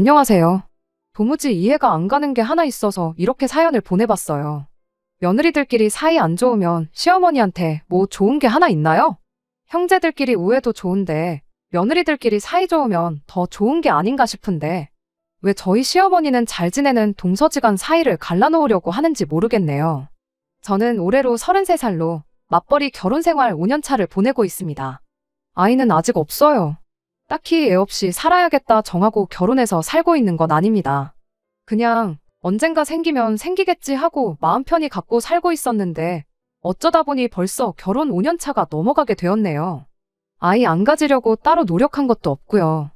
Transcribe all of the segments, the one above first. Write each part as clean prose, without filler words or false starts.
안녕하세요. 도무지 이해가 안 가는 게 하나 있어서 이렇게 사연을 보내봤어요. 며느리들끼리 사이 안 좋으면 시어머니한테 뭐 좋은 게 하나 있나요? 형제들끼리 우애도 좋은데 며느리들끼리 사이 좋으면 더 좋은 게 아닌가 싶은데 왜 저희 시어머니는 잘 지내는 동서지간 사이를 갈라놓으려고 하는지 모르겠네요. 저는 올해로 33살로 맞벌이 결혼 생활 5년 차를 보내고 있습니다. 아이는 아직 없어요. 딱히 애 없이 살아야겠다 정하고 결혼해서 살고 있는 건 아닙니다. 그냥 언젠가 생기면 생기겠지 하고 마음 편히 갖고 살고 있었는데 어쩌다 보니 벌써 결혼 5년 차가 넘어가게 되었네요. 아이 안 가지려고 따로 노력한 것도 없고요.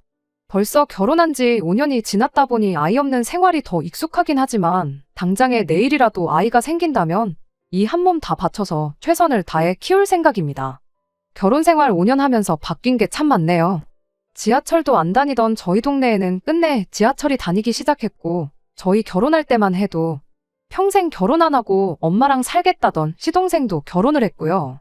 벌써 결혼한 지 5년이 지났다 보니 아이 없는 생활이 더 익숙하긴 하지만 당장에 내일이라도 아이가 생긴다면 이 한 몸 다 바쳐서 최선을 다해 키울 생각입니다. 결혼 생활 5년 하면서 바뀐 게 참 많네요. 지하철도 안 다니던 저희 동네에는 끝내 지하철이 다니기 시작했고 저희 결혼할 때만 해도 평생 결혼 안 하고 엄마랑 살겠다던 시동생도 결혼을 했고요.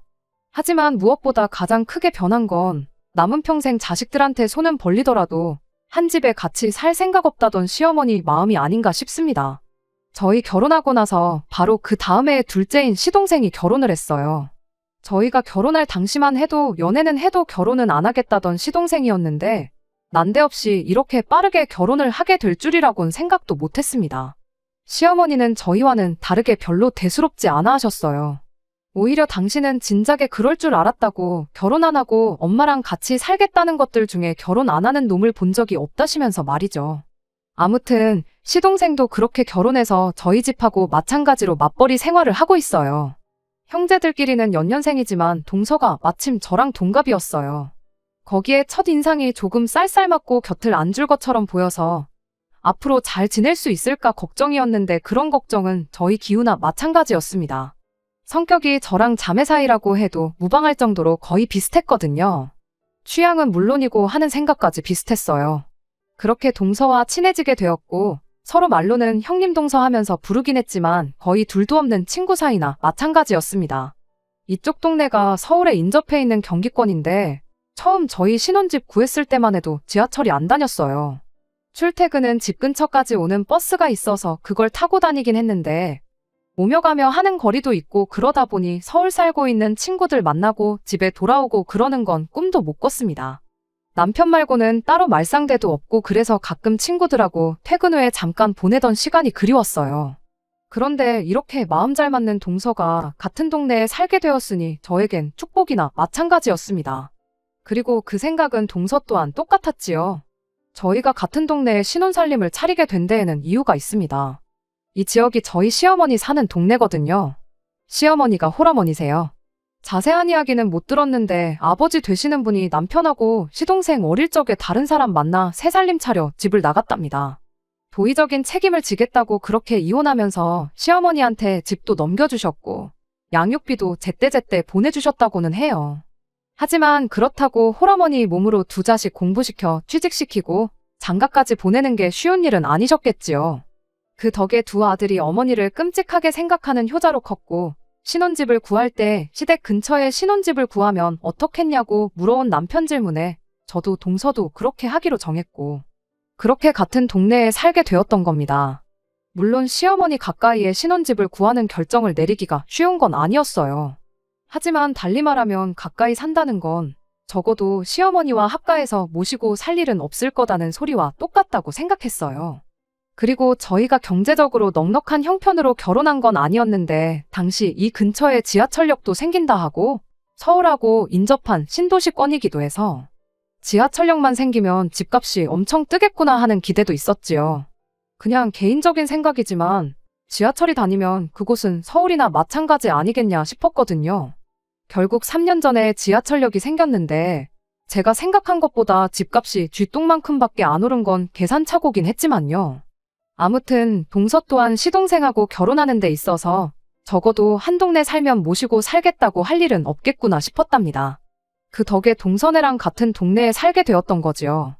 하지만 무엇보다 가장 크게 변한 건 남은 평생 자식들한테 손은 벌리더라도 한 집에 같이 살 생각 없다던 시어머니 마음이 아닌가 싶습니다. 저희 결혼하고 나서 바로 그 다음에 둘째인 시동생이 결혼을 했어요. 저희가 결혼할 당시만 해도 연애는 해도 결혼은 안 하겠다던 시동생이었는데 난데없이 이렇게 빠르게 결혼을 하게 될 줄이라곤 생각도 못했습니다. 시어머니는 저희와는 다르게 별로 대수롭지 않아 하셨어요. 오히려 당신은 진작에 그럴 줄 알았다고 결혼 안 하고 엄마랑 같이 살겠다는 것들 중에 결혼 안 하는 놈을 본 적이 없다시면서 말이죠. 아무튼 시동생도 그렇게 결혼해서 저희 집하고 마찬가지로 맞벌이 생활을 하고 있어요. 형제들끼리는 연년생이지만 동서가 마침 저랑 동갑이었어요. 거기에 첫인상이 조금 쌀쌀맞고 곁을 안 줄 것처럼 보여서 앞으로 잘 지낼 수 있을까 걱정이었는데 그런 걱정은 저희 기우나 마찬가지였습니다. 성격이 저랑 자매 사이라고 해도 무방할 정도로 거의 비슷했거든요. 취향은 물론이고 하는 생각까지 비슷했어요. 그렇게 동서와 친해지게 되었고 서로 말로는 형님 동서 하면서 부르긴 했지만 거의 둘도 없는 친구 사이나 마찬가지였습니다. 이쪽 동네가 서울에 인접해 있는 경기권인데 처음 저희 신혼집 구했을 때만 해도 지하철이 안 다녔어요. 출퇴근은 집 근처까지 오는 버스가 있어서 그걸 타고 다니긴 했는데 오며 가며 하는 거리도 있고 그러다 보니 서울 살고 있는 친구들 만나고 집에 돌아오고 그러는 건 꿈도 못 꿨습니다. 남편 말고는 따로 말상대도 없고 그래서 가끔 친구들하고 퇴근 후에 잠깐 보내던 시간이 그리웠어요. 그런데 이렇게 마음 잘 맞는 동서가 같은 동네에 살게 되었으니 저에겐 축복이나 마찬가지였습니다. 그리고 그 생각은 동서 또한 똑같았지요. 저희가 같은 동네에 신혼살림을 차리게 된 데에는 이유가 있습니다. 이 지역이 저희 시어머니 사는 동네거든요. 시어머니가 홀어머니세요. 자세한 이야기는 못 들었는데 아버지 되시는 분이 남편하고 시동생 어릴 적에 다른 사람 만나 새 살림 차려 집을 나갔답니다. 도의적인 책임을 지겠다고 그렇게 이혼하면서 시어머니한테 집도 넘겨주셨고 양육비도 제때제때 보내주셨다고는 해요. 하지만 그렇다고 홀어머니 몸으로 두 자식 공부시켜 취직시키고 장가까지 보내는 게 쉬운 일은 아니셨겠지요. 그 덕에 두 아들이 어머니를 끔찍하게 생각하는 효자로 컸고 신혼집을 구할 때 시댁 근처에 신혼집을 구하면 어떻겠냐고 물어온 남편 질문에 저도 동서도 그렇게 하기로 정했고 그렇게 같은 동네에 살게 되었던 겁니다. 물론 시어머니 가까이에 신혼집을 구하는 결정을 내리기가 쉬운 건 아니었어요. 하지만 달리 말하면 가까이 산다는 건 적어도 시어머니와 합가해서 모시고 살 일은 없을 거다는 소리와 똑같다고 생각했어요. 그리고 저희가 경제적으로 넉넉한 형편으로 결혼한 건 아니었는데 당시 이 근처에 지하철역도 생긴다 하고 서울하고 인접한 신도시권이기도 해서 지하철역만 생기면 집값이 엄청 뜨겠구나 하는 기대도 있었지요. 그냥 개인적인 생각이지만 지하철이 다니면 그곳은 서울이나 마찬가지 아니겠냐 싶었거든요. 결국 3년 전에 지하철역이 생겼는데 제가 생각한 것보다 집값이 쥐똥만큼밖에 안 오른 건 계산착오긴 했지만요. 아무튼 동서 또한 시동생하고 결혼하는 데 있어서 적어도 한 동네 살면 모시고 살겠다고 할 일은 없겠구나 싶었답니다. 그 덕에 동서네랑 같은 동네에 살게 되었던 거지요.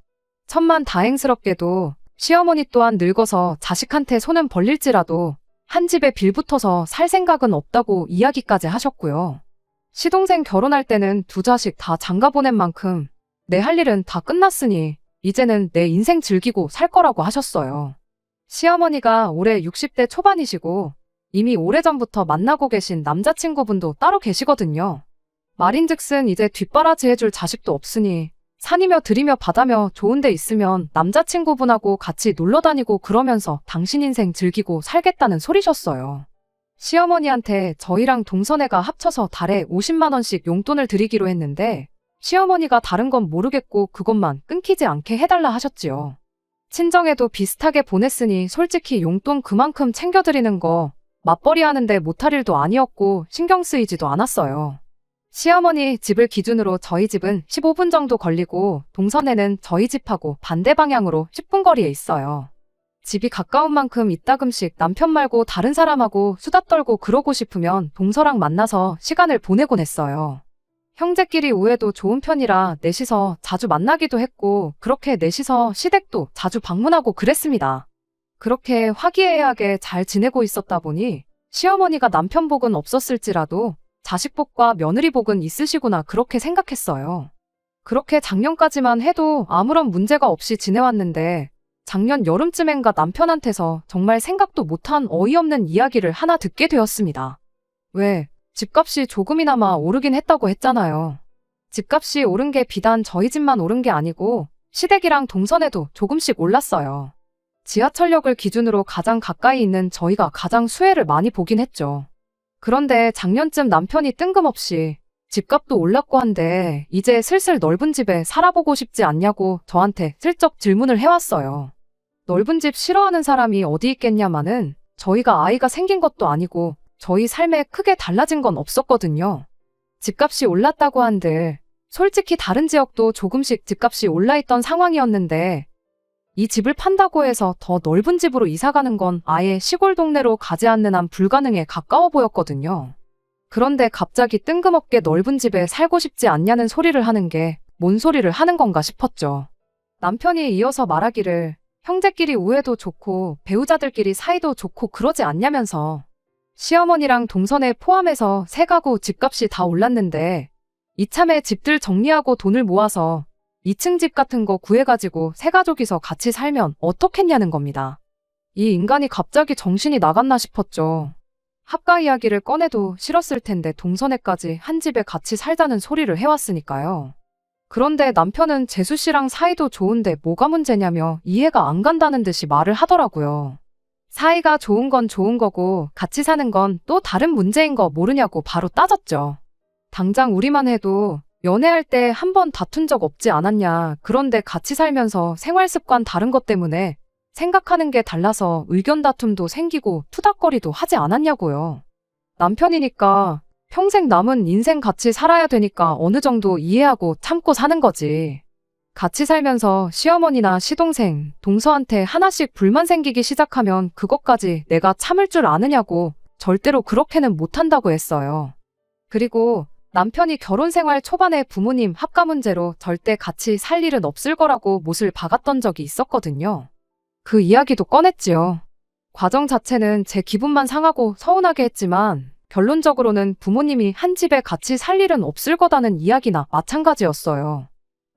천만 다행스럽게도 시어머니 또한 늙어서 자식한테 손은 벌릴지라도 한 집에 빌붙어서 살 생각은 없다고 이야기까지 하셨고요. 시동생 결혼할 때는 두 자식 다 장가 보낸 만큼 내 할 일은 다 끝났으니 이제는 내 인생 즐기고 살 거라고 하셨어요. 시어머니가 올해 60대 초반이시고 이미 오래전부터 만나고 계신 남자친구분도 따로 계시거든요. 말인즉슨 이제 뒷바라지 해줄 자식도 없으니 산이며 들이며 바다며 좋은 데 있으면 남자친구분하고 같이 놀러 다니고 그러면서 당신 인생 즐기고 살겠다는 소리셨어요. 시어머니한테 저희랑 동선애가 합쳐서 달에 50만 원씩 용돈을 드리기로 했는데 시어머니가 다른 건 모르겠고 그것만 끊기지 않게 해달라 하셨지요. 친정에도 비슷하게 보냈으니 솔직히 용돈 그만큼 챙겨드리는 거 맞벌이 하는데 못할 일도 아니었고 신경 쓰이지도 않았어요. 시어머니 집을 기준으로 저희 집은 15분 정도 걸리고 동선에는 저희 집하고 반대 방향으로 10분 거리에 있어요. 집이 가까운 만큼 이따금씩 남편 말고 다른 사람하고 수다 떨고 그러고 싶으면 동서랑 만나서 시간을 보내곤 했어요. 형제끼리 우애도 좋은 편이라 넷이서 자주 만나기도 했고 그렇게 넷이서 시댁도 자주 방문하고 그랬습니다. 그렇게 화기애애하게 잘 지내고 있었다 보니 시어머니가 남편 복은 없었을지라도 자식 복과 며느리 복은 있으시구나 그렇게 생각했어요. 그렇게 작년까지만 해도 아무런 문제가 없이 지내왔는데 작년 여름쯤엔가 남편한테서 정말 생각도 못한 어이없는 이야기를 하나 듣게 되었습니다. 왜? 집값이 조금이나마 오르긴 했다고 했잖아요. 집값이 오른 게 비단 저희 집만 오른 게 아니고 시댁이랑 동선에도 조금씩 올랐어요. 지하철역을 기준으로 가장 가까이 있는 저희가 가장 수혜를 많이 보긴 했죠. 그런데 작년쯤 남편이 뜬금없이 집값도 올랐고 한데 이제 슬슬 넓은 집에 살아보고 싶지 않냐고 저한테 슬쩍 질문을 해왔어요. 넓은 집 싫어하는 사람이 어디 있겠냐마는 저희가 아이가 생긴 것도 아니고 저희 삶에 크게 달라진 건 없었거든요. 집값이 올랐다고 한들 솔직히 다른 지역도 조금씩 집값이 올라있던 상황이었는데 이 집을 판다고 해서 더 넓은 집으로 이사가는 건 아예 시골 동네로 가지 않는 한 불가능에 가까워 보였거든요. 그런데 갑자기 뜬금없게 넓은 집에 살고 싶지 않냐는 소리를 하는 게 뭔 소리를 하는 건가 싶었죠. 남편이 이어서 말하기를 형제끼리 우애도 좋고 배우자들끼리 사이도 좋고 그러지 않냐면서 시어머니랑 동선에 포함해서 세 가구 집값이 다 올랐는데 이참에 집들 정리하고 돈을 모아서 2층 집 같은 거 구해가지고 세 가족이서 같이 살면 어떻겠냐는 겁니다. 이 인간이 갑자기 정신이 나갔나 싶었죠. 합가 이야기를 꺼내도 싫었을 텐데 동선에까지 한 집에 같이 살자는 소리를 해왔으니까요. 그런데 남편은 재수 씨랑 사이도 좋은데 뭐가 문제냐며 이해가 안 간다는 듯이 말을 하더라고요. 사이가 좋은 건 좋은 거고 같이 사는 건 또 다른 문제인 거 모르냐고 바로 따졌죠. 당장 우리만 해도 연애할 때 한 번 다툰 적 없지 않았냐. 그런데 같이 살면서 생활 습관 다른 것 때문에 생각하는 게 달라서 의견 다툼도 생기고 투닥거리도 하지 않았냐고요. 남편이니까 평생 남은 인생 같이 살아야 되니까 어느 정도 이해하고 참고 사는 거지. 같이 살면서 시어머니나 시동생, 동서한테 하나씩 불만 생기기 시작하면 그것까지 내가 참을 줄 아느냐고 절대로 그렇게는 못한다고 했어요. 그리고 남편이 결혼 생활 초반에 부모님 합가 문제로 절대 같이 살 일은 없을 거라고 못을 박았던 적이 있었거든요. 그 이야기도 꺼냈지요. 과정 자체는 제 기분만 상하고 서운하게 했지만 결론적으로는 부모님이 한 집에 같이 살 일은 없을 거다는 이야기나 마찬가지였어요.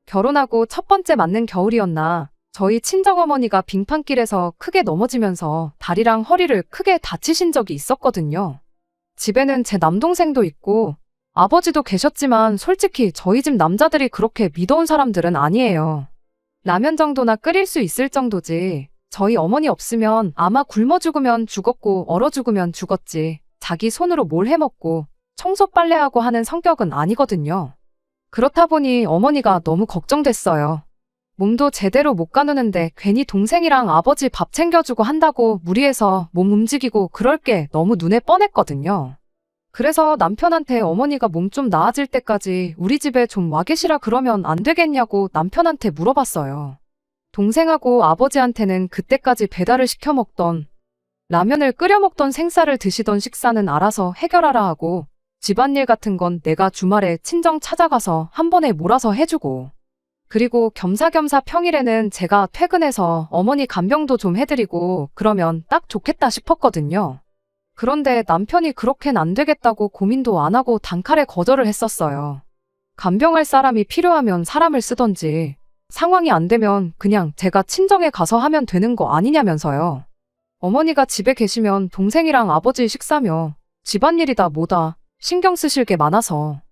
결혼하고 첫 번째 맞는 겨울이었나 저희 친정어머니가 빙판길에서 크게 넘어지면서 다리랑 허리를 크게 다치신 적이 있었거든요. 집에는 제 남동생도 있고 아버지도 계셨지만 솔직히 저희 집 남자들이 그렇게 믿어온 사람들은 아니에요. 라면 정도나 끓일 수 있을 정도지 저희 어머니 없으면 아마 굶어 죽으면 죽었고 얼어 죽으면 죽었지 자기 손으로 뭘 해먹고 청소 빨래하고 하는 성격은 아니거든요. 그렇다 보니 어머니가 너무 걱정됐어요. 몸도 제대로 못 가누는데 괜히 동생이랑 아버지 밥 챙겨주고 한다고 무리해서 몸 움직이고 그럴 게 너무 눈에 뻔했거든요. 그래서 남편한테 어머니가 몸 좀 나아질 때까지 우리 집에 좀 와 계시라 그러면 안 되겠냐고 남편한테 물어봤어요. 동생하고 아버지한테는 그때까지 배달을 시켜 먹던 라면을 끓여 먹던 생쌀을 드시던 식사는 알아서 해결하라 하고 집안일 같은 건 내가 주말에 친정 찾아가서 한 번에 몰아서 해주고 그리고 겸사겸사 평일에는 제가 퇴근해서 어머니 간병도 좀 해드리고 그러면 딱 좋겠다 싶었거든요. 그런데 남편이 그렇게는 안 되겠다고 고민도 안 하고 단칼에 거절을 했었어요. 간병할 사람이 필요하면 사람을 쓰던지 상황이 안 되면 그냥 제가 친정에 가서 하면 되는 거 아니냐면서요. 어머니가 집에 계시면 동생이랑 아버지 식사며 집안일이다 뭐다 신경 쓰실 게 많아서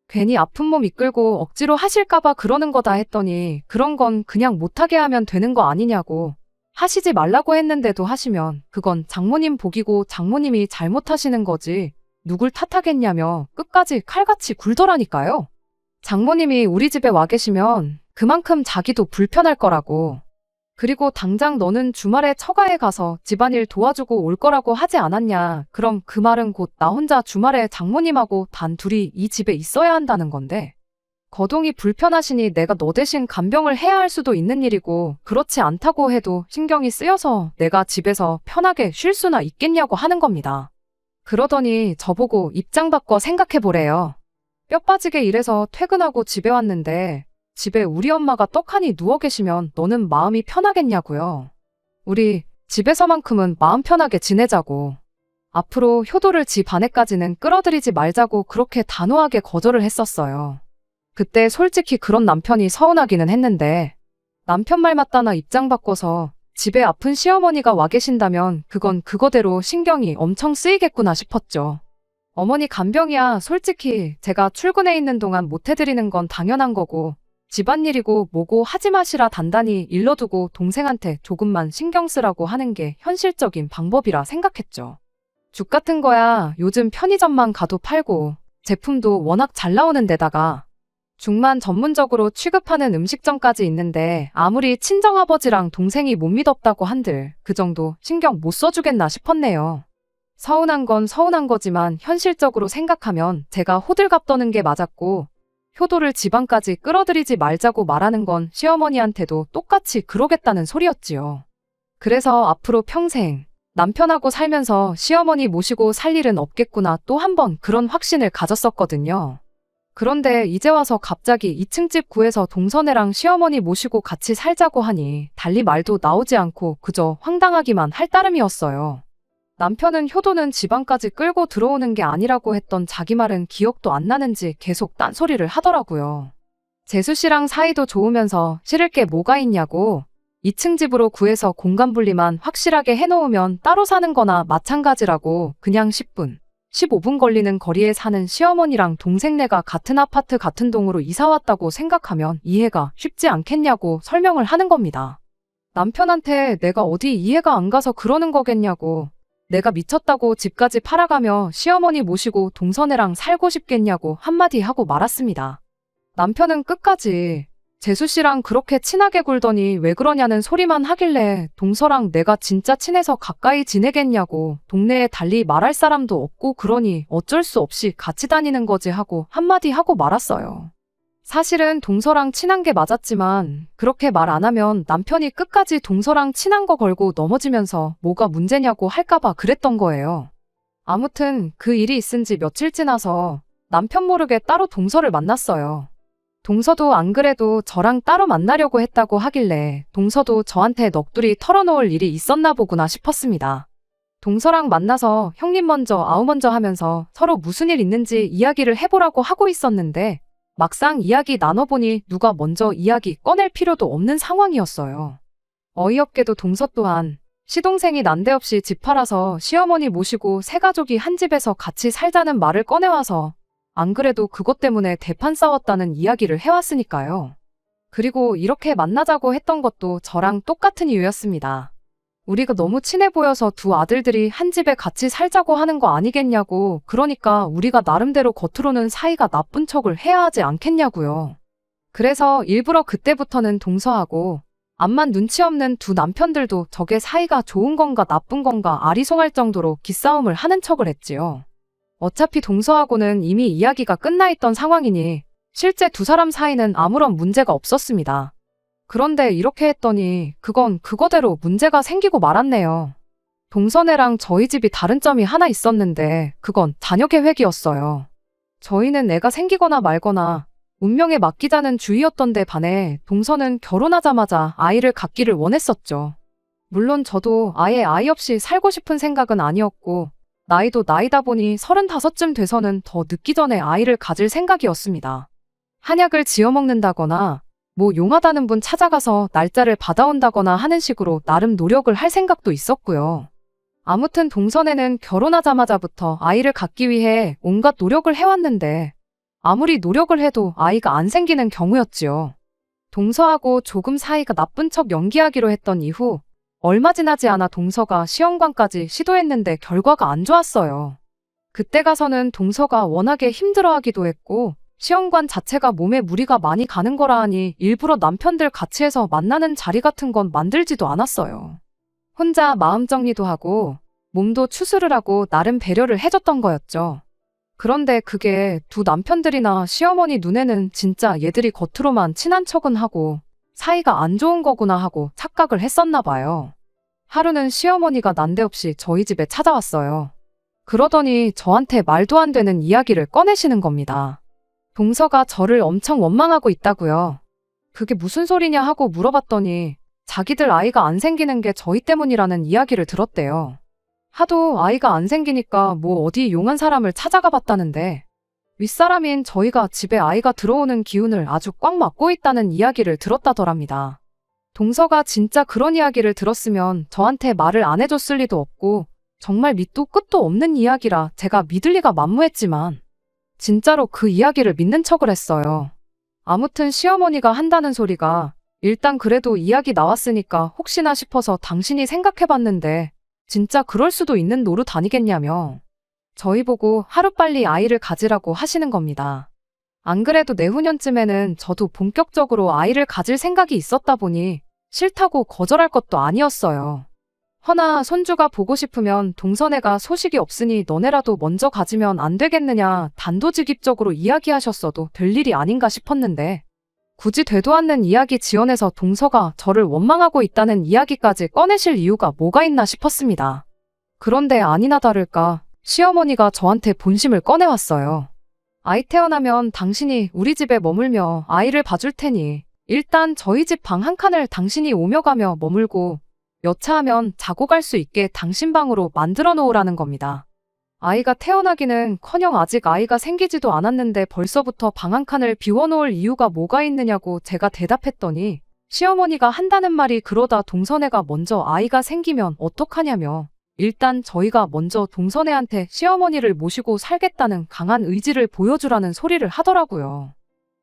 괜히 아픈 몸 이끌고 억지로 하실까봐 그러는 거다 했더니 그런 건 그냥 못하게 하면 되는 거 아니냐고. 하시지 말라고 했는데도 하시면 그건 장모님 복이고 장모님이 잘못하시는 거지 누굴 탓하겠냐며 끝까지 칼같이 굴더라니까요. 장모님이 우리 집에 와 계시면 그만큼 자기도 불편할 거라고. 그리고 당장 너는 주말에 처가에 가서 집안일 도와주고 올 거라고 하지 않았냐. 그럼 그 말은 곧 나 혼자 주말에 장모님하고 단 둘이 이 집에 있어야 한다는 건데. 거동이 불편하시니 내가 너 대신 간병을 해야 할 수도 있는 일이고 그렇지 않다고 해도 신경이 쓰여서 내가 집에서 편하게 쉴 수나 있겠냐고 하는 겁니다. 그러더니 저보고 입장 바꿔 생각해 보래요. 뼈 빠지게 일해서 퇴근하고 집에 왔는데 집에 우리 엄마가 떡하니 누워 계시면 너는 마음이 편하겠냐고요. 우리 집에서만큼은 마음 편하게 지내자고. 앞으로 효도를 집 안에까지는 끌어들이지 말자고 그렇게 단호하게 거절을 했었어요. 그때 솔직히 그런 남편이 서운하기는 했는데 남편 말 맞다나 입장 바꿔서 집에 아픈 시어머니가 와 계신다면 그건 그거대로 신경이 엄청 쓰이겠구나 싶었죠. 어머니 간병이야 솔직히 제가 출근해 있는 동안 못 해드리는 건 당연한 거고 집안일이고 뭐고 하지 마시라 단단히 일러두고 동생한테 조금만 신경 쓰라고 하는 게 현실적인 방법이라 생각했죠. 죽 같은 거야 요즘 편의점만 가도 팔고 제품도 워낙 잘 나오는 데다가 죽만 전문적으로 취급하는 음식점까지 있는데 아무리 친정아버지랑 동생이 못 믿었다고 한들 그 정도 신경 못 써주겠나 싶었네요. 서운한 건 서운한 거지만 현실적으로 생각하면 제가 호들갑 떠는 게 맞았고 효도를 집안까지 끌어들이지 말자고 말하는 건 시어머니한테도 똑같이 그러겠다는 소리였지요. 그래서 앞으로 평생 남편하고 살면서 시어머니 모시고 살 일은 없겠구나 또 한 번 그런 확신을 가졌었거든요. 그런데 이제 와서 갑자기 2층 집 구해서 동서네랑 시어머니 모시고 같이 살자고 하니 달리 말도 나오지 않고 그저 황당하기만 할 따름이었어요. 남편은 효도는 집안까지 끌고 들어오는 게 아니라고 했던 자기 말은 기억도 안 나는지 계속 딴소리를 하더라고요. 재수 씨랑 사이도 좋으면서 싫을 게 뭐가 있냐고. 2층 집으로 구해서 공간 분리만 확실하게 해놓으면 따로 사는 거나 마찬가지라고. 그냥 10분, 15분 걸리는 거리에 사는 시어머니랑 동생네가 같은 아파트 같은 동으로 이사 왔다고 생각하면 이해가 쉽지 않겠냐고 설명을 하는 겁니다. 남편한테 내가 어디 이해가 안 가서 그러는 거겠냐고. 내가 미쳤다고 집까지 팔아가며 시어머니 모시고 동서네랑 살고 싶겠냐고 한마디 하고 말았습니다. 남편은 끝까지 재수 씨랑 그렇게 친하게 굴더니 왜 그러냐는 소리만 하길래 동서랑 내가 진짜 친해서 가까이 지내겠냐고 동네에 달리 말할 사람도 없고 그러니 어쩔 수 없이 같이 다니는 거지 하고 한마디 하고 말았어요. 사실은 동서랑 친한 게 맞았지만 그렇게 말 안 하면 남편이 끝까지 동서랑 친한 거 걸고 넘어지면서 뭐가 문제냐고 할까봐 그랬던 거예요. 아무튼 그 일이 있은 지 며칠 지나서 남편 모르게 따로 동서를 만났어요. 동서도 안 그래도 저랑 따로 만나려고 했다고 하길래 동서도 저한테 넋두리 털어놓을 일이 있었나 보구나 싶었습니다. 동서랑 만나서 형님 먼저 아우 먼저 하면서 서로 무슨 일 있는지 이야기를 해보라고 하고 있었는데 막상 이야기 나눠보니 누가 먼저 이야기 꺼낼 필요도 없는 상황이었어요. 어이없게도 동서 또한 시동생이 난데없이 집 팔아서 시어머니 모시고 세 가족이 한 집에서 같이 살자는 말을 꺼내와서 안 그래도 그것 때문에 대판 싸웠다는 이야기를 해왔으니까요. 그리고 이렇게 만나자고 했던 것도 저랑 똑같은 이유였습니다. 우리가 너무 친해 보여서 두 아들들이 한 집에 같이 살자고 하는 거 아니겠냐고. 그러니까 우리가 나름대로 겉으로는 사이가 나쁜 척을 해야 하지 않겠냐고요. 그래서 일부러 그때부터는 동서하고 암만 눈치 없는 두 남편들도 저게 사이가 좋은 건가 나쁜 건가 아리송할 정도로 기싸움을 하는 척을 했지요. 어차피 동서하고는 이미 이야기가 끝나 있던 상황이니 실제 두 사람 사이는 아무런 문제가 없었습니다. 그런데 이렇게 했더니 그건 그거대로 문제가 생기고 말았네요. 동서네랑 저희 집이 다른 점이 하나 있었는데 그건 자녀 계획이었어요. 저희는 애가 생기거나 말거나 운명에 맡기자는 주의였던데 반해 동서는 결혼하자마자 아이를 갖기를 원했었죠. 물론 저도 아예 아이 없이 살고 싶은 생각은 아니었고 나이도 나이다 보니 35쯤 돼서는 더 늦기 전에 아이를 가질 생각이었습니다. 한약을 지어 먹는다거나 뭐 용하다는 분 찾아가서 날짜를 받아온다거나 하는 식으로 나름 노력을 할 생각도 있었고요. 아무튼 동선에는 결혼하자마자부터 아이를 갖기 위해 온갖 노력을 해왔는데 아무리 노력을 해도 아이가 안 생기는 경우였지요. 동서하고 조금 사이가 나쁜 척 연기하기로 했던 이후 얼마 지나지 않아 동서가 시험관까지 시도했는데 결과가 안 좋았어요. 그때 가서는 동서가 워낙에 힘들어하기도 했고 시험관 자체가 몸에 무리가 많이 가는 거라 하니 일부러 남편들 같이 해서 만나는 자리 같은 건 만들지도 않았어요. 혼자 마음 정리도 하고 몸도 추스를 하고 나름 배려를 해줬던 거였죠. 그런데 그게 두 남편들이나 시어머니 눈에는 진짜 얘들이 겉으로만 친한 척은 하고 사이가 안 좋은 거구나 하고 착각을 했었나 봐요. 하루는 시어머니가 난데없이 저희 집에 찾아왔어요. 그러더니 저한테 말도 안 되는 이야기를 꺼내시는 겁니다. 동서가 저를 엄청 원망하고 있다고요. 그게 무슨 소리냐 하고 물어봤더니 자기들 아이가 안 생기는 게 저희 때문이라는 이야기를 들었대요. 하도 아이가 안 생기니까 뭐 어디 용한 사람을 찾아가 봤다는데 윗사람인 저희가 집에 아이가 들어오는 기운을 아주 꽉 막고 있다는 이야기를 들었다더랍니다. 동서가 진짜 그런 이야기를 들었으면 저한테 말을 안 해줬을 리도 없고 정말 밑도 끝도 없는 이야기라 제가 믿을 리가 만무했지만 진짜로 그 이야기를 믿는 척을 했어요. 아무튼 시어머니가 한다는 소리가 일단 그래도 이야기 나왔으니까 혹시나 싶어서 당신이 생각해봤는데 진짜 그럴 수도 있는 노릇 아니겠냐며 저희 보고 하루빨리 아이를 가지라고 하시는 겁니다. 안 그래도 내후년쯤에는 저도 본격적으로 아이를 가질 생각이 있었다 보니 싫다고 거절할 것도 아니었어요. 허나 손주가 보고 싶으면 동서네가 소식이 없으니 너네라도 먼저 가지면 안 되겠느냐 단도직입적으로 이야기하셨어도 될 일이 아닌가 싶었는데 굳이 되도 않는 이야기 지어내서 동서가 저를 원망하고 있다는 이야기까지 꺼내실 이유가 뭐가 있나 싶었습니다. 그런데 아니나 다를까 시어머니가 저한테 본심을 꺼내왔어요. 아이 태어나면 당신이 우리 집에 머물며 아이를 봐줄 테니 일단 저희 집 방 한 칸을 당신이 오며 가며 머물고 여차하면 자고 갈 수 있게 당신 방으로 만들어 놓으라는 겁니다. 아이가 태어나기는커녕 아직 아이가 생기지도 않았는데 벌써부터 방 한 칸을 비워놓을 이유가 뭐가 있느냐고 제가 대답했더니 시어머니가 한다는 말이 그러다 동서네가 먼저 아이가 생기면 어떡하냐며 일단 저희가 먼저 동서네한테 시어머니를 모시고 살겠다는 강한 의지를 보여주라는 소리를 하더라고요.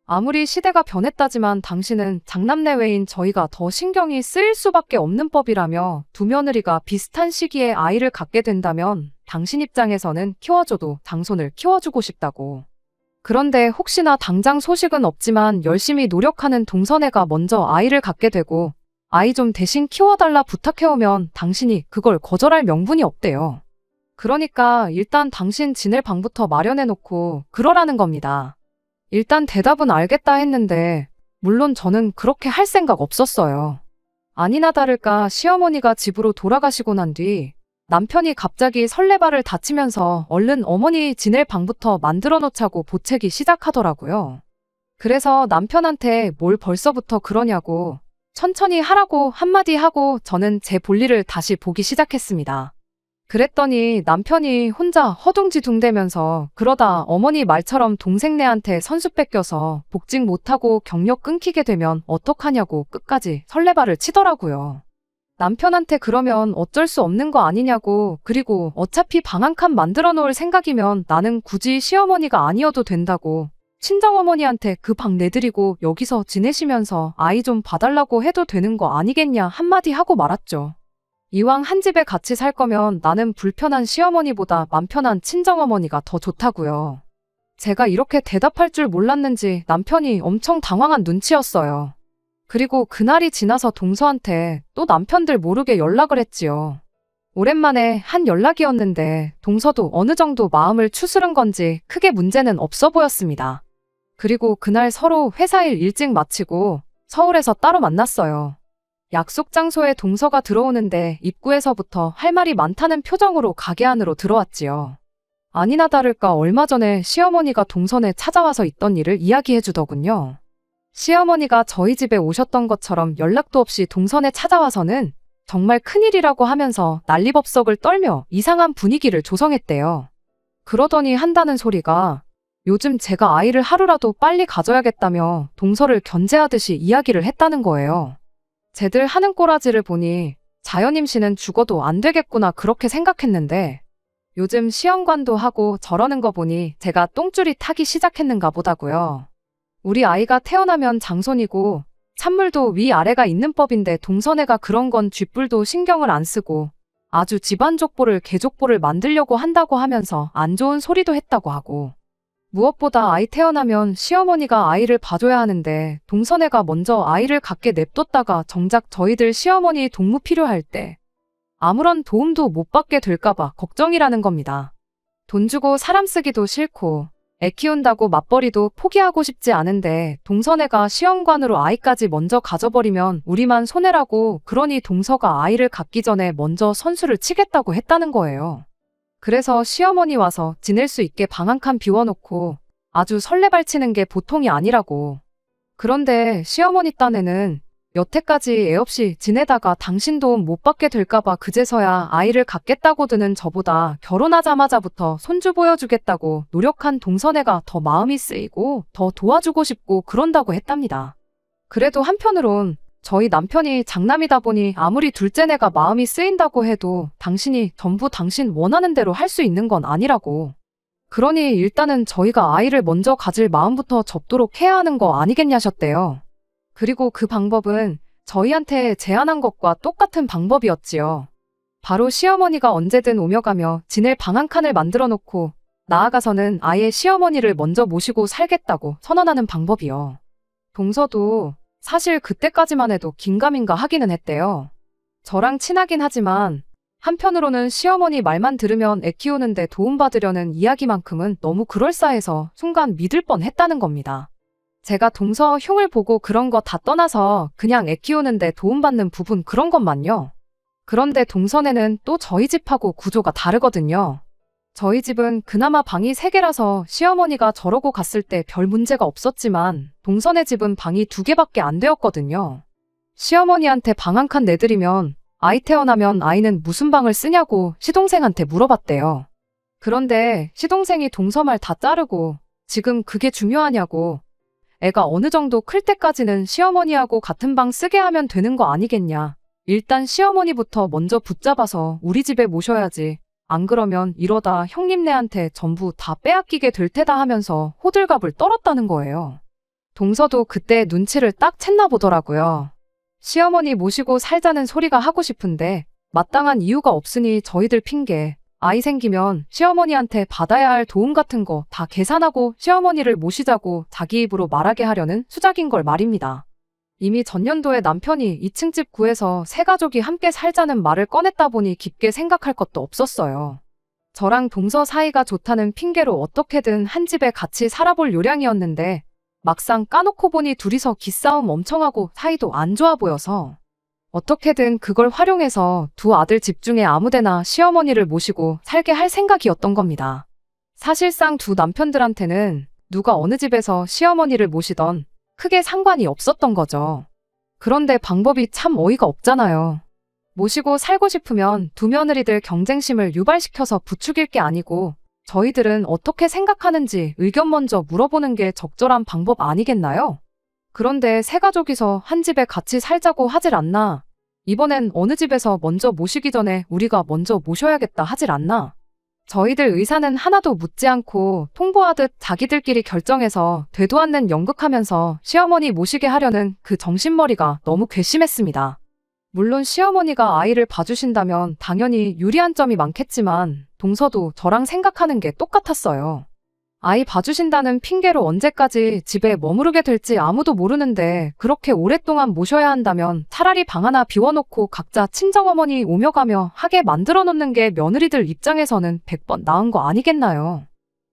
아무리 시대가 변했다지만 당신은 장남내외인 저희가 더 신경이 쓰일 수밖에 없는 법이라며 두 며느리가 비슷한 시기에 아이를 갖게 된다면 당신 입장에서는 키워줘도 장손을 키워주고 싶다고. 그런데 혹시나 당장 소식은 없지만 열심히 노력하는 동서네가 먼저 아이를 갖게 되고 아이 좀 대신 키워달라 부탁해오면 당신이 그걸 거절할 명분이 없대요. 그러니까 일단 당신 지낼 방부터 마련해놓고 그러라는 겁니다. 일단 대답은 알겠다 했는데 물론 저는 그렇게 할 생각 없었어요. 아니나 다를까 시어머니가 집으로 돌아가시고 난 뒤 남편이 갑자기 설레발을 다치면서 얼른 어머니 지낼 방부터 만들어 놓자고 보채기 시작하더라고요. 그래서 남편한테 뭘 벌써부터 그러냐고 천천히 하라고 한마디 하고 저는 제 볼일을 다시 보기 시작했습니다. 그랬더니 남편이 혼자 허둥지둥대면서 그러다 어머니 말처럼 동생네한테 선수 뺏겨서 복직 못하고 경력 끊기게 되면 어떡하냐고 끝까지 설레발을 치더라고요. 남편한테 그러면 어쩔 수 없는 거 아니냐고 그리고 어차피 방 한 칸 만들어 놓을 생각이면 나는 굳이 시어머니가 아니어도 된다고 친정어머니한테 그 방 내드리고 여기서 지내시면서 아이 좀 봐달라고 해도 되는 거 아니겠냐 한마디 하고 말았죠. 이왕 한 집에 같이 살 거면 나는 불편한 시어머니보다 맘 편한 친정어머니가 더 좋다고요. 제가 이렇게 대답할 줄 몰랐는지 남편이 엄청 당황한 눈치였어요. 그리고 그날이 지나서 동서한테 또 남편들 모르게 연락을 했지요. 오랜만에 한 연락이었는데 동서도 어느 정도 마음을 추스른 건지 크게 문제는 없어 보였습니다. 그리고 그날 서로 회사 일 일찍 마치고 서울에서 따로 만났어요. 약속 장소에 동서가 들어오는데 입구에서부터 할 말이 많다는 표정으로 가게 안으로 들어왔지요. 아니나 다를까 얼마 전에 시어머니가 동선에 찾아와서 있던 일을 이야기해 주더군요. 시어머니가 저희 집에 오셨던 것처럼 연락도 없이 동선에 찾아와서는 정말 큰일이라고 하면서 난리법석을 떨며 이상한 분위기를 조성했대요. 그러더니 한다는 소리가 요즘 제가 아이를 하루라도 빨리 가져야겠다며 동서를 견제하듯이 이야기를 했다는 거예요. 쟤들 하는 꼬라지를 보니 자연 임신은 죽어도 안 되겠구나 그렇게 생각했는데 요즘 시험관도 하고 저러는 거 보니 제가 똥줄이 타기 시작했는가 보다고요. 우리 아이가 태어나면 장손이고 찬물도 위아래가 있는 법인데 동서네가 그런 건 쥐뿔도 신경을 안 쓰고 아주 집안 족보를 개족보를 만들려고 한다고 하면서 안 좋은 소리도 했다고 하고 무엇보다 아이 태어나면 시어머니가 아이를 봐줘야 하는데 동서네가 먼저 아이를 갖게 냅뒀다가 정작 저희들 시어머니 동무 필요할 때 아무런 도움도 못 받게 될까봐 걱정이라는 겁니다. 돈 주고 사람 쓰기도 싫고 애 키운다고 맞벌이도 포기하고 싶지 않은데 동서네가 시험관으로 아이까지 먼저 가져버리면 우리만 손해라고 그러니 동서가 아이를 갖기 전에 먼저 선수를 치겠다고 했다는 거예요. 그래서 시어머니 와서 지낼 수 있게 방 한 칸 비워놓고 아주 설레발치는 게 보통이 아니라고. 그런데 시어머니 딴에는 여태까지 애 없이 지내다가 당신 도움 못 받게 될까봐 그제서야 아이를 갖겠다고 드는 저보다 결혼하자마자부터 손주 보여주겠다고 노력한 동서네가 더 마음이 쓰이고 더 도와주고 싶고 그런다고 했답니다. 그래도 한편으론 저희 남편이 장남이다 보니 아무리 둘째네가 마음이 쓰인다고 해도 당신이 전부 당신 원하는 대로 할 수 있는 건 아니라고. 그러니 일단은 저희가 아이를 먼저 가질 마음부터 접도록 해야 하는 거 아니겠냐셨대요. 그리고 그 방법은 저희한테 제안한 것과 똑같은 방법이었지요. 바로 시어머니가 언제든 오며 가며 지낼 방 한 칸을 만들어 놓고 나아가서는 아예 시어머니를 먼저 모시고 살겠다고 선언하는 방법이요. 동서도 사실 그때까지만 해도 긴가민가 하기는 했대요. 저랑 친하긴 하지만 한편으로는 시어머니 말만 들으면 애 키우는데 도움받으려는 이야기만큼은 너무 그럴싸해서 순간 믿을 뻔했다는 겁니다. 제가 동서 흉을 보고 그런 거 다 떠나서 그냥 애 키우는데 도움받는 부분 그런 것만요. 그런데 동서네는 또 저희 집하고 구조가 다르거든요. 저희 집은 그나마 방이 3개라서 시어머니가 저러고 갔을 때 별 문제가 없었지만 동서네 집은 방이 2개밖에 안 되었거든요. 시어머니한테 방 한 칸 내드리면 아이 태어나면 아이는 무슨 방을 쓰냐고 시동생한테 물어봤대요. 그런데 시동생이 동서 말 다 자르고 지금 그게 중요하냐고 애가 어느 정도 클 때까지는 시어머니하고 같은 방 쓰게 하면 되는 거 아니겠냐. 일단 시어머니부터 먼저 붙잡아서 우리 집에 모셔야지. 안 그러면 이러다 형님네한테 전부 다 빼앗기게 될 테다 하면서 호들갑을 떨었다는 거예요. 동서도 그때 눈치를 딱 챘나 보더라고요. 시어머니 모시고 살자는 소리가 하고 싶은데 마땅한 이유가 없으니 저희들 핑계. 아이 생기면 시어머니한테 받아야 할 도움 같은 거 다 계산하고 시어머니를 모시자고 자기 입으로 말하게 하려는 수작인 걸 말입니다. 이미 전년도에 남편이 2층 집 구해서 세 가족이 함께 살자는 말을 꺼냈다 보니 깊게 생각할 것도 없었어요. 저랑 동서 사이가 좋다는 핑계로 어떻게든 한 집에 같이 살아볼 요량이었는데 막상 까놓고 보니 둘이서 기싸움 엄청 하고 사이도 안 좋아 보여서 어떻게든 그걸 활용해서 두 아들 집 중에 아무데나 시어머니를 모시고 살게 할 생각이었던 겁니다. 사실상 두 남편들한테는 누가 어느 집에서 시어머니를 모시던 크게 상관이 없었던 거죠. 그런데 방법이 참 어이가 없잖아요. 모시고 살고 싶으면 두 며느리들 경쟁심을 유발시켜서 부추길 게 아니고 저희들은 어떻게 생각하는지 의견 먼저 물어보는 게 적절한 방법 아니겠나요? 그런데 세 가족이서 한 집에 같이 살자고 하질 않나? 이번엔 어느 집에서 먼저 모시기 전에 우리가 먼저 모셔야겠다 하질 않나? 저희들 의사는 하나도 묻지 않고 통보하듯 자기들끼리 결정해서 되도 않는 연극하면서 시어머니 모시게 하려는 그 정신머리가 너무 괘씸했습니다. 물론 시어머니가 아이를 봐주신다면 당연히 유리한 점이 많겠지만 동서도 저랑 생각하는 게 똑같았어요. 아이 봐주신다는 핑계로 언제까지 집에 머무르게 될지 아무도 모르는데 그렇게 오랫동안 모셔야 한다면 차라리 방 하나 비워놓고 각자 친정어머니 오며 가며 하게 만들어 놓는 게 며느리들 입장에서는 100번 나은 거 아니겠나요?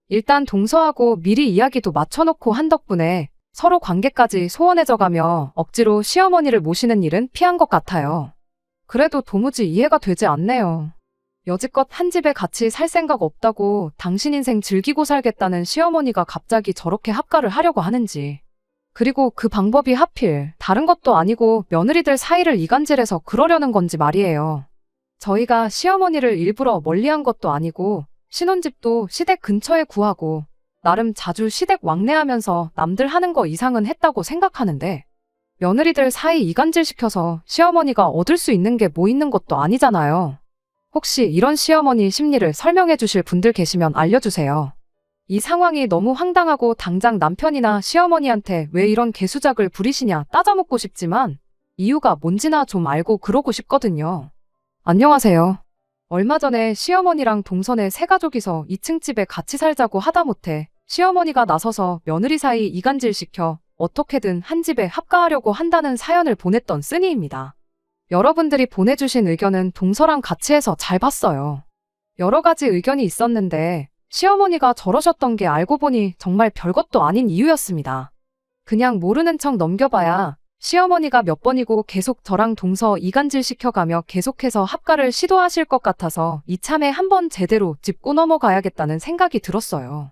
일단 동서하고 미리 이야기도 맞춰놓고 한 덕분에 서로 관계까지 소원해져가며 억지로 시어머니를 모시는 일은 피한 것 같아요. 그래도 도무지 이해가 되지 않네요. 여지껏 한 집에 같이 살 생각 없다고 당신 인생 즐기고 살겠다는 시어머니가 갑자기 저렇게 합가를 하려고 하는지. 그리고 그 방법이 하필 다른 것도 아니고 며느리들 사이를 이간질해서 그러려는 건지 말이에요. 저희가 시어머니를 일부러 멀리한 것도 아니고 신혼집도 시댁 근처에 구하고 나름 자주 시댁 왕래하면서 남들 하는 거 이상은 했다고 생각하는데 며느리들 사이 이간질시켜서 시어머니가 얻을 수 있는 게 뭐 있는 것도 아니잖아요. 혹시 이런 시어머니 심리를 설명해 주실 분들 계시면 알려주세요. 이 상황이 너무 황당하고 당장 남편이나 시어머니한테 왜 이런 개수작을 부리시냐 따져묻고 싶지만 이유가 뭔지나 좀 알고 그러고 싶거든요. 안녕하세요. 얼마 전에 시어머니랑 동선의 세 가족이서 2층 집에 같이 살자고 하다못해 시어머니가 나서서 며느리 사이 이간질시켜 어떻게든 한 집에 합가하려고 한다는 사연을 보냈던 쓰니입니다. 여러분들이 보내주신 의견은 동서랑 같이 해서 잘 봤어요. 여러 가지 의견이 있었는데 시어머니가 저러셨던 게 알고 보니 정말 별것도 아닌 이유였습니다. 그냥 모르는 척 넘겨봐야 시어머니가 몇 번이고 계속 저랑 동서 이간질 시켜가며 계속해서 합가를 시도하실 것 같아서 이참에 한번 제대로 짚고 넘어가야겠다는 생각이 들었어요.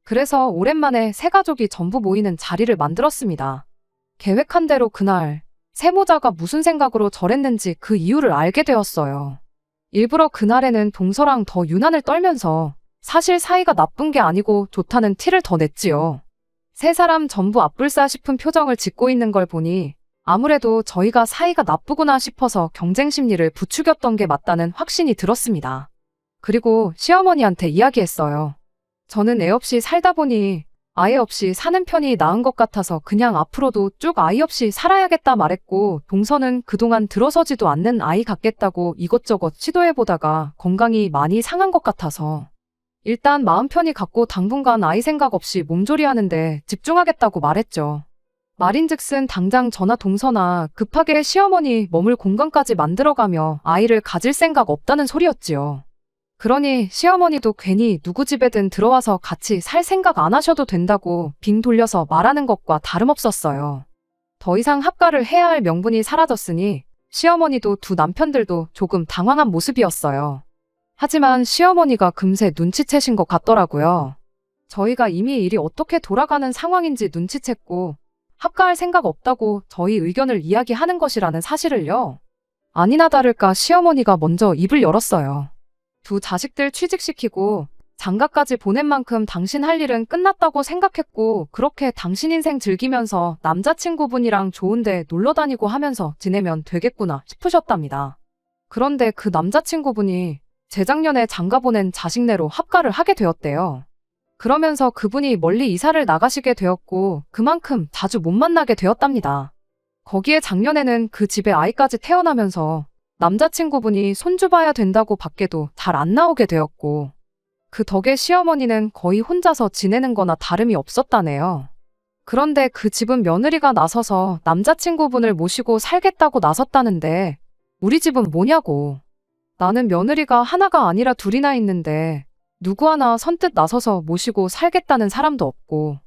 그래서 오랜만에 세 가족이 전부 모이는 자리를 만들었습니다. 계획한 대로 그날 세모자가 무슨 생각으로 저랬는지 그 이유를 알게 되었어요. 일부러 그날에는 동서랑 더 유난을 떨면서 사실 사이가 나쁜 게 아니고 좋다는 티를 더 냈지요. 세 사람 전부 앞불싸 싶은 표정을 짓고 있는 걸 보니 아무래도 저희가 사이가 나쁘구나 싶어서 경쟁 심리를 부추겼던 게 맞다는 확신이 들었습니다. 그리고 시어머니한테 이야기했어요. 저는 애 없이 살다 보니 아예 없이 사는 편이 나은 것 같아서 그냥 앞으로도 쭉 아이 없이 살아야겠다 말했고 동서는 그동안 들어서지도 않는 아이 갖겠다고 이것저것 시도해보다가 건강이 많이 상한 것 같아서 일단 마음 편히 갖고 당분간 아이 생각 없이 몸조리하는데 집중하겠다고 말했죠. 말인즉슨 당장 저나 동서나 급하게 시어머니 머물 공간까지 만들어가며 아이를 가질 생각 없다는 소리였지요. 그러니 시어머니도 괜히 누구 집에든 들어와서 같이 살 생각 안 하셔도 된다고 빙 돌려서 말하는 것과 다름없었어요. 더 이상 합가를 해야 할 명분이 사라졌으니 시어머니도 두 남편들도 조금 당황한 모습이었어요. 하지만 시어머니가 금세 눈치채신 것 같더라고요. 저희가 이미 일이 어떻게 돌아가는 상황인지 눈치챘고 합가할 생각 없다고 저희 의견을 이야기하는 것이라는 사실을요. 아니나 다를까 시어머니가 먼저 입을 열었어요. 두 자식들 취직시키고 장가까지 보낸 만큼 당신 할 일은 끝났다고 생각했고 그렇게 당신 인생 즐기면서 남자친구분이랑 좋은데 놀러 다니고 하면서 지내면 되겠구나 싶으셨답니다. 그런데 그 남자친구분이 재작년에 장가 보낸 자식네로 합가를 하게 되었대요. 그러면서 그분이 멀리 이사를 나가시게 되었고 그만큼 자주 못 만나게 되었답니다. 거기에 작년에는 그 집에 아이까지 태어나면서 남자친구분이 손주 봐야 된다고 밖에도 잘 안 나오게 되었고 그 덕에 시어머니는 거의 혼자서 지내는 거나 다름이 없었다네요. 그런데 그 집은 며느리가 나서서 남자친구분을 모시고 살겠다고 나섰다는데 우리 집은 뭐냐고. 나는 며느리가 하나가 아니라 둘이나 있는데 누구 하나 선뜻 나서서 모시고 살겠다는 사람도 없고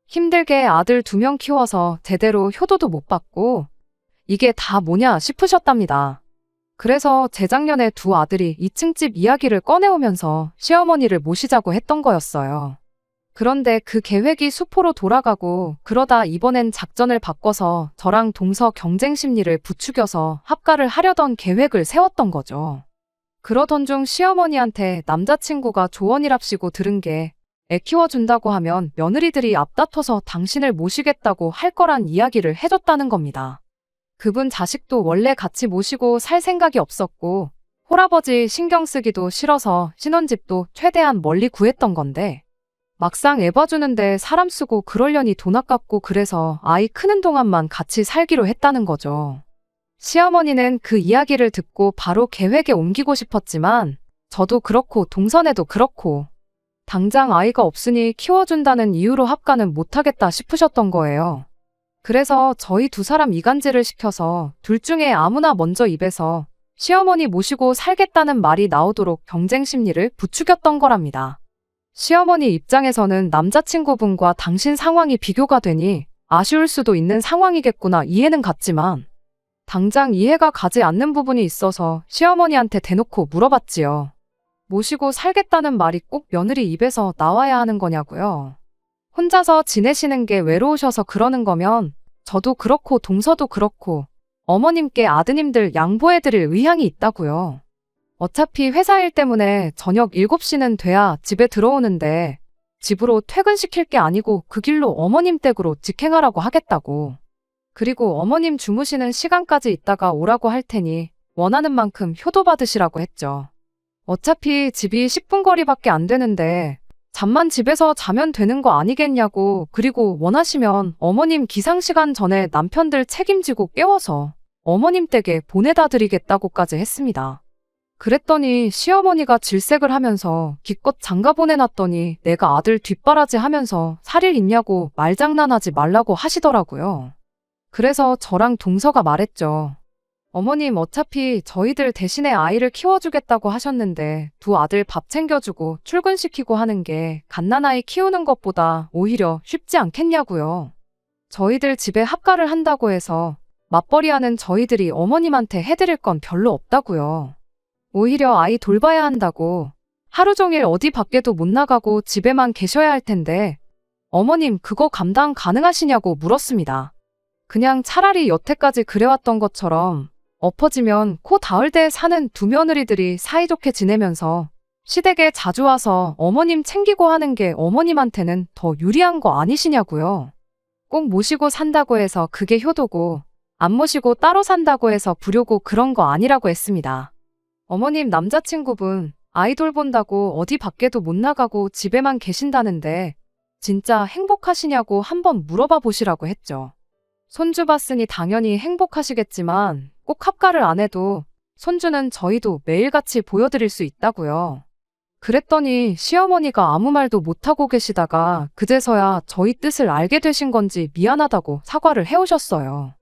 힘들게 아들 2명 키워서 제대로 효도도 못 받고 이게 다 뭐냐 싶으셨답니다. 그래서 재작년에 두 아들이 2층 집 이야기를 꺼내오면서 시어머니를 모시자고 했던 거였어요. 그런데 그 계획이 수포로 돌아가고 그러다 이번엔 작전을 바꿔서 저랑 동서 경쟁 심리를 부추겨서 합가를 하려던 계획을 세웠던 거죠. 그러던 중 시어머니한테 남자친구가 조언이랍시고 들은 게 애 키워준다고 하면 며느리들이 앞다퉈서 당신을 모시겠다고 할 거란 이야기를 해줬다는 겁니다. 그분 자식도 원래 같이 모시고 살 생각이 없었고 홀아버지 신경 쓰기도 싫어서 신혼집도 최대한 멀리 구했던 건데 막상 애 봐주는데 사람 쓰고 그러려니 돈 아깝고 그래서 아이 크는 동안만 같이 살기로 했다는 거죠. 시어머니는 그 이야기를 듣고 바로 계획에 옮기고 싶었지만 저도 그렇고 동선에도 그렇고 당장 아이가 없으니 키워준다는 이유로 합가는 못하겠다 싶으셨던 거예요. 그래서 저희 두 사람 이간질을 시켜서 둘 중에 아무나 먼저 입에서 시어머니 모시고 살겠다는 말이 나오도록 경쟁 심리를 부추겼던 거랍니다. 시어머니 입장에서는 남자친구분과 당신 상황이 비교가 되니 아쉬울 수도 있는 상황이겠구나 이해는 갔지만 당장 이해가 가지 않는 부분이 있어서 시어머니한테 대놓고 물어봤지요. 모시고 살겠다는 말이 꼭 며느리 입에서 나와야 하는 거냐고요. 혼자서 지내시는 게 외로우셔서 그러는 거면 저도 그렇고 동서도 그렇고 어머님께 아드님들 양보해드릴 의향이 있다고요. 어차피 회사 일 때문에 저녁 7시는 돼야 집에 들어오는데 집으로 퇴근시킬 게 아니고 그 길로 어머님 댁으로 직행하라고 하겠다고. 그리고 어머님 주무시는 시간까지 있다가 오라고 할 테니 원하는 만큼 효도 받으시라고 했죠. 어차피 집이 10분 거리밖에 안 되는데 잠만 집에서 자면 되는 거 아니겠냐고. 그리고 원하시면 어머님 기상시간 전에 남편들 책임지고 깨워서 어머님 댁에 보내다 드리겠다고까지 했습니다. 그랬더니 시어머니가 질색을 하면서 기껏 장가 보내놨더니 내가 아들 뒷바라지 하면서 살일 있냐고 말장난하지 말라고 하시더라고요. 그래서 저랑 동서가 말했죠. 어머님 어차피 저희들 대신에 아이를 키워주겠다고 하셨는데 두 아들 밥 챙겨주고 출근시키고 하는 게 갓난아이 키우는 것보다 오히려 쉽지 않겠냐고요. 저희들 집에 합가를 한다고 해서 맞벌이하는 저희들이 어머님한테 해드릴 건 별로 없다고요. 오히려 아이 돌봐야 한다고 하루 종일 어디 밖에도 못 나가고 집에만 계셔야 할 텐데 어머님 그거 감당 가능하시냐고 물었습니다. 그냥 차라리 여태까지 그래왔던 것처럼 엎어지면 코 닿을 데 사는 두 며느리들이 사이좋게 지내면서 시댁에 자주 와서 어머님 챙기고 하는 게 어머님한테는 더 유리한 거 아니시냐고요. 꼭 모시고 산다고 해서 그게 효도고 안 모시고 따로 산다고 해서 불효고 그런 거 아니라고 했습니다. 어머님 남자친구분 아이 돌본다고 어디 밖에도 못 나가고 집에만 계신다는데 진짜 행복하시냐고 한번 물어봐 보시라고 했죠. 손주 봤으니 당연히 행복하시겠지만 꼭 합가를 안 해도 손주는 저희도 매일같이 보여드릴 수 있다고요. 그랬더니 시어머니가 아무 말도 못하고 계시다가 그제서야 저희 뜻을 알게 되신 건지 미안하다고 사과를 해오셨어요.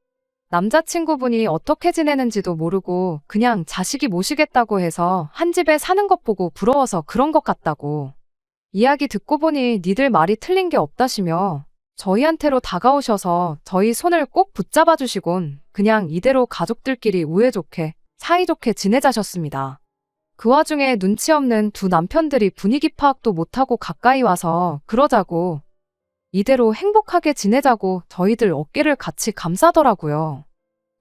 남자친구분이 어떻게 지내는지도 모르고 그냥 자식이 모시겠다고 해서 한 집에 사는 것 보고 부러워서 그런 것 같다고. 이야기 듣고 보니 니들 말이 틀린 게 없다시며 저희한테로 다가오셔서 저희 손을 꼭 붙잡아 주시곤 그냥 이대로 가족들끼리 우애 좋게 사이좋게 지내자셨습니다. 그 와중에 눈치 없는 두 남편들이 분위기 파악도 못하고 가까이 와서 그러자고 이대로 행복하게 지내자고 저희들 어깨를 같이 감싸더라고요.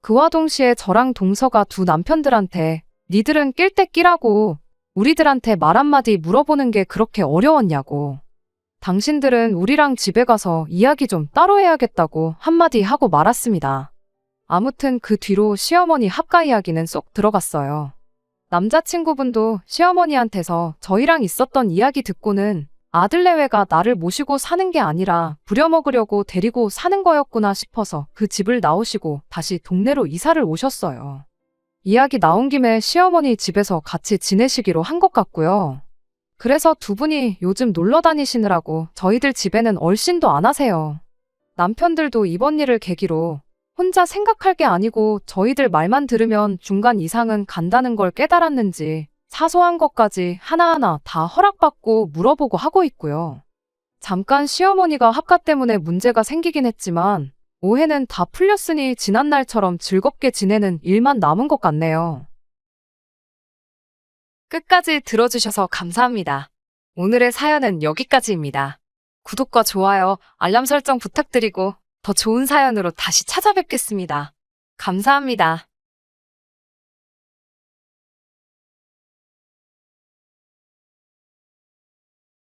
그와 동시에 저랑 동서가 두 남편들한테 니들은 낄 때 끼라고 우리들한테 말 한마디 물어보는 게 그렇게 어려웠냐고. 당신들은 우리랑 집에 가서 이야기 좀 따로 해야겠다고 한마디 하고 말았습니다. 아무튼 그 뒤로 시어머니 합가 이야기는 쏙 들어갔어요. 남자친구분도 시어머니한테서 저희랑 있었던 이야기 듣고는 아들 내외가 나를 모시고 사는 게 아니라 부려먹으려고 데리고 사는 거였구나 싶어서 그 집을 나오시고 다시 동네로 이사를 오셨어요. 이야기 나온 김에 시어머니 집에서 같이 지내시기로 한 것 같고요. 그래서 두 분이 요즘 놀러 다니시느라고 저희들 집에는 얼씬도 안 하세요. 남편들도 이번 일을 계기로 혼자 생각할 게 아니고 저희들 말만 들으면 중간 이상은 간다는 걸 깨달았는지 사소한 것까지 하나하나 다 허락받고 물어보고 하고 있고요. 잠깐 시어머니가 합가 때문에 문제가 생기긴 했지만 오해는 다 풀렸으니 지난날처럼 즐겁게 지내는 일만 남은 것 같네요. 끝까지 들어주셔서 감사합니다. 오늘의 사연은 여기까지입니다. 구독과 좋아요, 알람 설정 부탁드리고 더 좋은 사연으로 다시 찾아뵙겠습니다. 감사합니다.